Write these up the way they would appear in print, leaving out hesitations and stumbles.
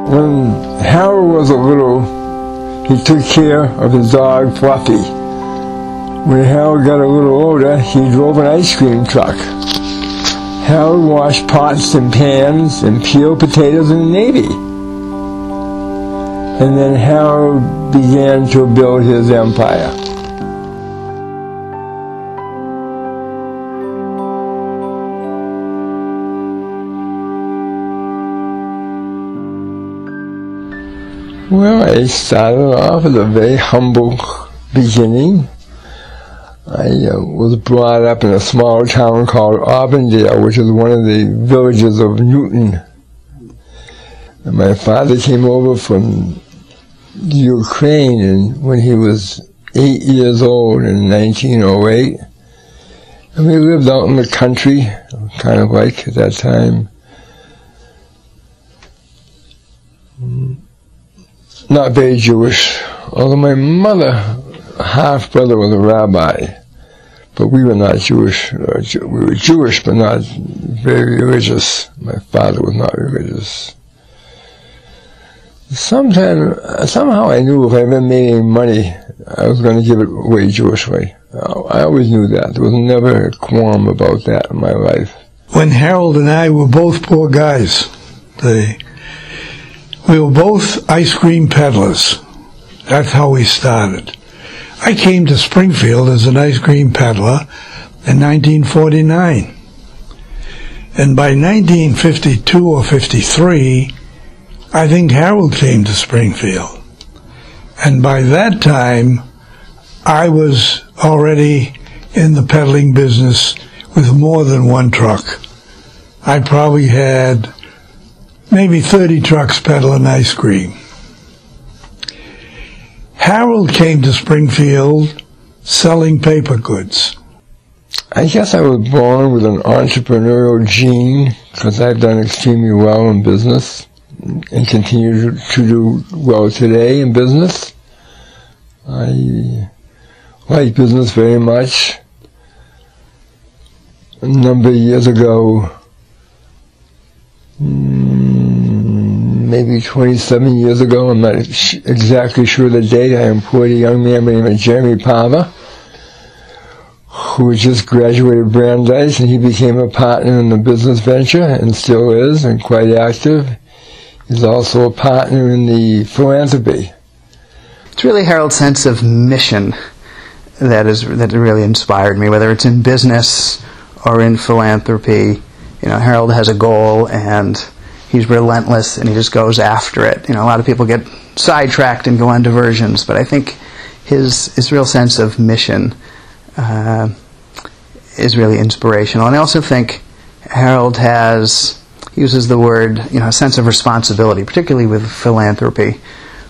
When Harold was he took care of his dog Fluffy. When Harold got a little older, he drove an ice cream truck. Harold washed pots and pans and peeled potatoes in the Navy. And then Harold began to build his empire. Well, I started off at a very humble beginning. I was brought up in a small town called Auburndale, which is one of the villages of Newton. And my father came over from Ukraine when he was 8 years old in 1908. And we lived out in the country, kind of like at that time. Not very Jewish, although my mother, half-brother, was a rabbi. But we were not Jewish. We were Jewish, but not very religious. My father was not religious. Somehow I knew if I ever made any money, I was going to give it away Jewishly. I always knew that. There was never a qualm about that in my life. When Harold and I were both poor guys, we were both ice cream peddlers. That's how we started. I came to Springfield as an ice cream peddler in 1949. And by 1952 or 53, I think Harold came to Springfield. And by that time, I was already in the peddling business with more than one truck. I probably had maybe 30 trucks peddling ice cream. Harold came to Springfield selling paper goods. I guess I was born with an entrepreneurial gene because I've done extremely well in business and continue to do well today in business. I like business very much. A number of years ago, maybe 27 years ago, I'm not exactly sure the date, I employed a young man by the name of Jeremy Pava, who had just graduated Brandeis, and he became a partner in the business venture, and still is, and quite active. He's also a partner in the philanthropy. It's really Harold's sense of mission that really inspired me, whether it's in business or in philanthropy. You know, Harold has a goal, and he's relentless, and he just goes after it. You know, a lot of people get sidetracked and go on diversions, but I think his real sense of mission is really inspirational. And I also think Harold uses the word, a sense of responsibility, particularly with philanthropy,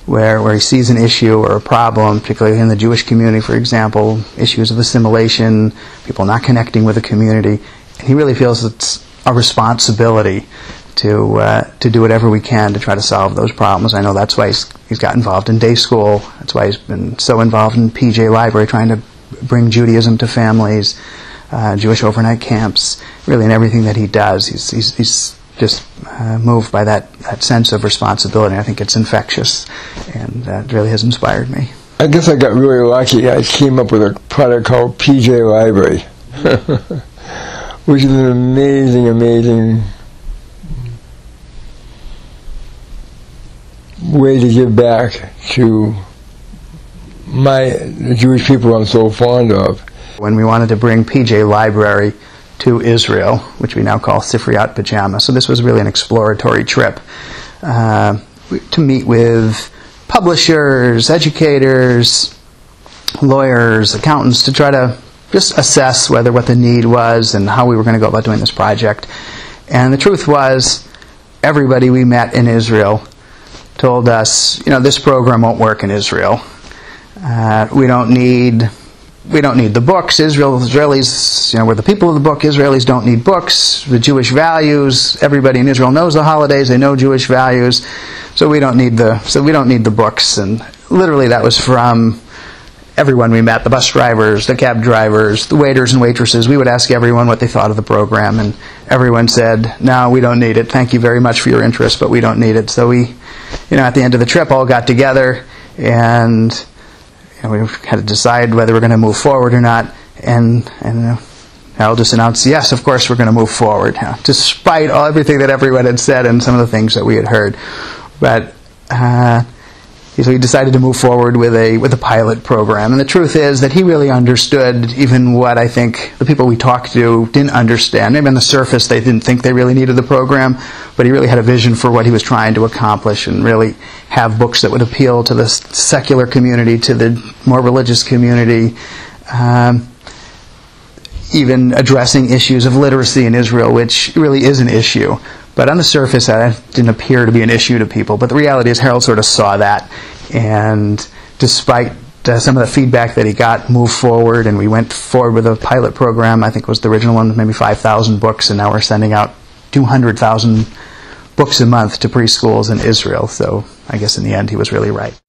where he sees an issue or a problem, particularly in the Jewish community, for example, issues of assimilation, people not connecting with the community. And he really feels it's a responsibility to do whatever we can to try to solve those problems. I know that's why he's got involved in day school. That's why he's been so involved in PJ Library, trying to bring Judaism to families, Jewish overnight camps. Really, in everything that he does, he's just moved by that sense of responsibility. I think it's infectious, and that really has inspired me. I guess I got really lucky. I came up with a product called PJ Library, which is an amazing, amazing way to give back to the Jewish people I'm so fond of. When we wanted to bring PJ Library to Israel, which we now call Sifriyat Pajama, so this was really an exploratory trip to meet with publishers, educators, lawyers, accountants, to try to just assess what the need was and how we were going to go about doing this project. And the truth was, everybody we met in Israel told us, this program won't work in Israel. We don't need the books. Israelis, we're the people of the book. Israelis don't need books. The Jewish values. Everybody in Israel knows the holidays. They know Jewish values. So we don't need the books. And literally, that was from everyone we met, the bus drivers, the cab drivers, the waiters and waitresses, we would ask everyone what they thought of the program, and everyone said, no, we don't need it. Thank you very much for your interest, but we don't need it. So we, at the end of the trip, all got together, and we had to decide whether we're going to move forward or not, and Harold just announced, yes, of course we're going to move forward, despite everything that everyone had said and some of the things that we had heard. But so he decided to move forward with a pilot program. And the truth is that he really understood even what I think the people we talked to didn't understand. Maybe on the surface they didn't think they really needed the program, but he really had a vision for what he was trying to accomplish and really have books that would appeal to the secular community, to the more religious community, even addressing issues of literacy in Israel, which really is an issue. But on the surface, that didn't appear to be an issue to people. But the reality is Harold sort of saw that. And despite some of the feedback that he got, moved forward, and we went forward with a pilot program. I think it was the original one, maybe 5,000 books, and now we're sending out 200,000 books a month to preschools in Israel. So I guess in the end he was really right.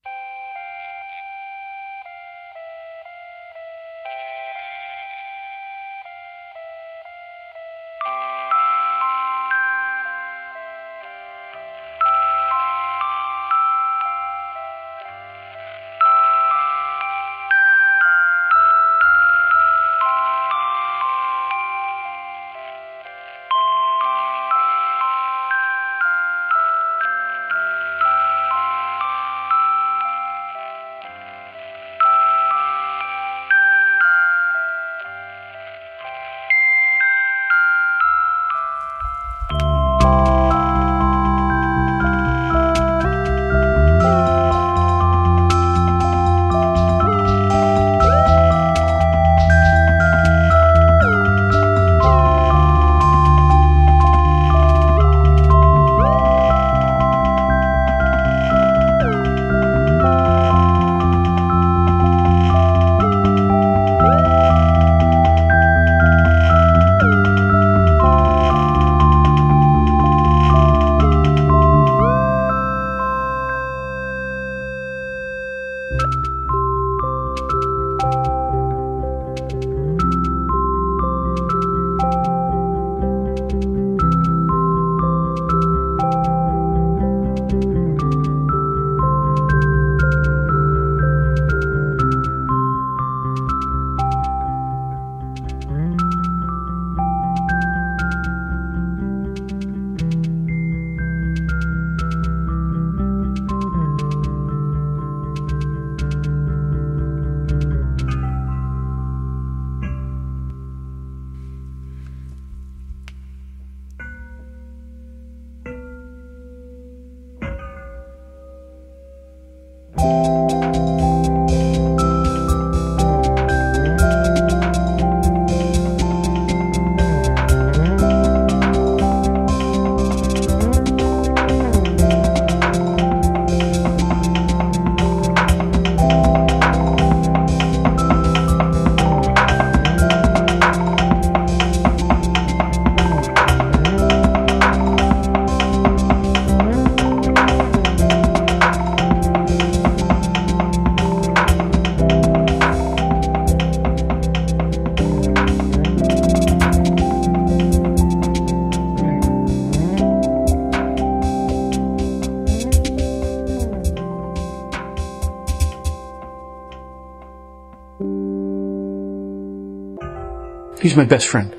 He's my best friend.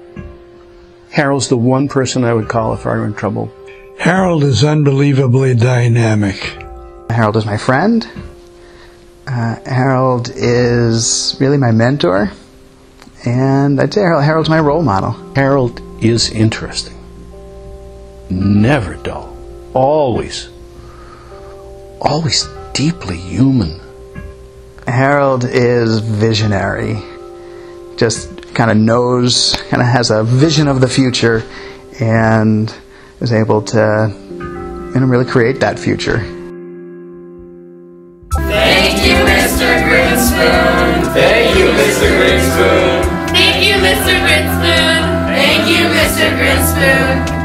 Harold's the one person I would call if I were in trouble. Harold is unbelievably dynamic. Harold is my friend. Harold is really my mentor. And I'd say Harold's my role model. Harold is interesting. Never dull. Always deeply human. Harold is visionary. Just kind of knows, kind of has a vision of the future and is able to really create that future. Thank you, Mr. Grinspoon. Thank you, Mr. Grinspoon. Thank you, Mr. Grinspoon. Thank you, Mr. Grinspoon.